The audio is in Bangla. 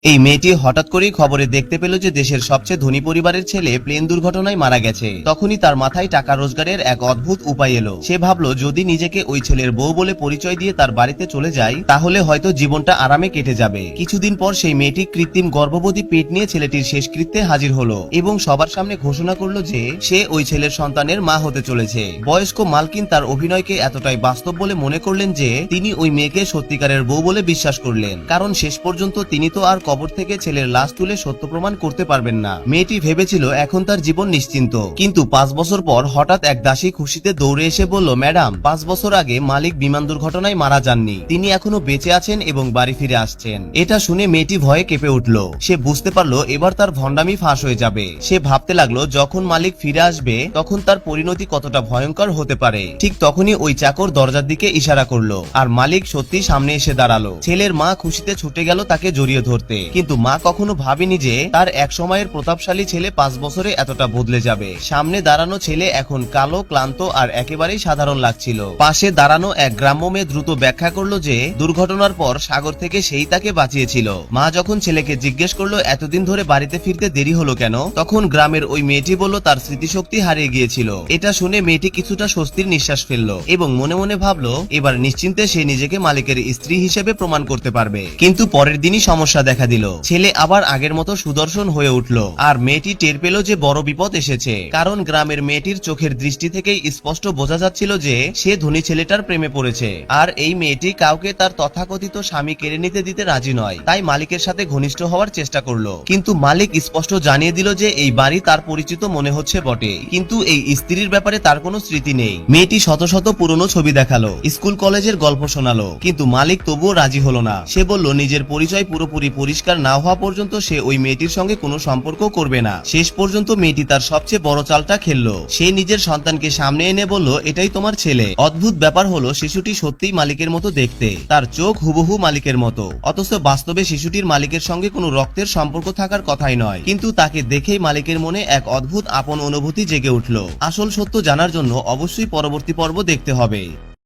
এই মেয়েটি হঠাৎ করেই খবরে দেখতে পেল যে দেশের সবচেয়ে ধনী পরিবারের ছেলে প্লেন দুর্ঘটনায় মারা গেছে। তখনই তার মাথায় টাকা রোজগারের এক অদ্ভুত উপায় এলো। সে ভাবলো যদি নিজেকে ওই ছেলের বউ বলে পরিচয় দিয়ে তার বাড়িতে চলে যায় তাহলে হয়তো জীবনটা আরামে কেটে যাবে। কিছুদিন পর সেই মেয়েটি কৃত্রিম গর্ভবতী পেট নিয়ে ছেলেটির শেষকৃত্যে হাজির হলো এবং সবার সামনে ঘোষণা করলো যে সে ওই ছেলের সন্তানের মা হতে চলেছে। বয়স্ক মালকিন তার অভিনয়কে এতটাই বাস্তব বলে মনে করলেন যে তিনি ওই মেয়েকে সত্যিকারের বউ বলে বিশ্বাস করলেন, কারণ শেষ পর্যন্ত তিনি তো আর কবর থেকে ছেলের লাশ তুলে সত্য প্রমাণ করতে পারবেন না। মেয়েটি ভেবেছিল এখন তার জীবন নিশ্চিন্ত, কিন্তু 5 বছর পর হঠাৎ এক দাসী খুশিতে দৌড়ে এসে বলল, ম্যাডাম, 5 বছর আগে মালিক বিমান দুর্ঘটনায় মারা যাননি, তিনি এখনো বেঁচে আছেন এবং বাড়ি ফিরে আসছেন। এটা শুনে মেয়েটি ভয়ে কেঁপে উঠল। সে বুঝতে পারলো এবার তার ভণ্ডামি ফাঁস হয়ে যাবে। সে ভাবতে লাগলো যখন মালিক ফিরে আসবে তখন তার পরিণতি কতটা ভয়ঙ্কর হতে পারে। ঠিক তখনই ওই চাকর দরজার দিকে ইশারা করলো আর মালিক সত্যি সামনে এসে দাঁড়ালো। ছেলের মা খুশিতে ছুটে গেল তাকে জড়িয়ে ধরতে, কিন্তু মা কখনো ভাবেনি যে তার এক সময়ের প্রতাপশালী ছেলে 5 বছরে এতটা বদলে যাবে। সামনে দাঁড়ানো ছেলে এখন কালো, ক্লান্ত আর একেবারেই সাধারণ লাগছিল। পাশে দাঁড়ানো এক গ্রাম্য মেয়ে দ্রুত ব্যাখ্যা করলো যে দুর্ঘটনার পর সাগর থেকে সেই তাকে বাঁচিয়েছিল। মা যখন ছেলেকে জিজ্ঞেস করলো এতদিন ধরে বাড়িতে ফিরতে দেরি হলো কেন, তখন গ্রামের ওই মেয়েটি বলল তার স্মৃতিশক্তি হারিয়ে গিয়েছিল। এটা শুনে মেয়েটি কিছুটা স্বস্তির নিঃশ্বাস ফেললো এবং মনে মনে ভাবলো এবার নিশ্চিন্তে সে নিজেকে মালিকের স্ত্রী হিসেবে প্রমাণ করতে পারবে। কিন্তু পরের দিনই সমস্যা দেখা দিল। ছেলে আবার আগের মতো সুদর্শন হয়ে উঠল আর মেয়েটি টের পেল যে বড় বিপদ এসেছে, কারণ গ্রামের মেয়েটির চোখের দৃষ্টি থেকেই স্পষ্ট বোঝা যাচ্ছিল যে সে ধনী ছেলেটার প্রেমে পড়েছে। আর এই মেয়েটি কাউকে তার তথাকথিত স্বামী কেড়ে নিতে দিতে রাজি নয়, তাই মালিকের সাথে ঘনিষ্ঠ হওয়ার চেষ্টা করলো। কিন্তু মালিক স্পষ্ট জানিয়ে দিল যে এই বাড়ি তার পরিচিত মনে হচ্ছে বটে, কিন্তু এই স্ত্রীর ব্যাপারে তার কোনো স্মৃতি নেই। মেয়েটি শত শত পুরনো ছবি দেখালো, স্কুল কলেজের গল্প শোনালো, কিন্তু মালিক তবুও রাজি হলো না। সে বলল নিজের পরিচয় পুরোপুরি পরিষ্কার না হওয়া পর্যন্ত সে ওই মেয়েটির সঙ্গে কোনো সম্পর্ক করবে না। শেষ পর্যন্ত মেয়েটি তার সবচেয়ে বড় চালটা খেললো। সে নিজের সন্তানকে সামনে এনে বলল, এটাই তোমার ছেলে। অদ্ভুত ব্যাপার হলো শিশুটি সত্যিই মালিকের মতো দেখতে, তার চোখ হুবহু মালিকের মতো, অথচ বাস্তবে শিশুটির মালিকের সঙ্গে কোনো রক্তের সম্পর্ক থাকার কথাই নয়। কিন্তু তাকে দেখেই মালিকের মনে এক অদ্ভুত আপন অনুভূতি জেগে উঠল। আসল সত্য জানার জন্য অবশ্যই পরবর্তী পর্ব দেখতে হবে।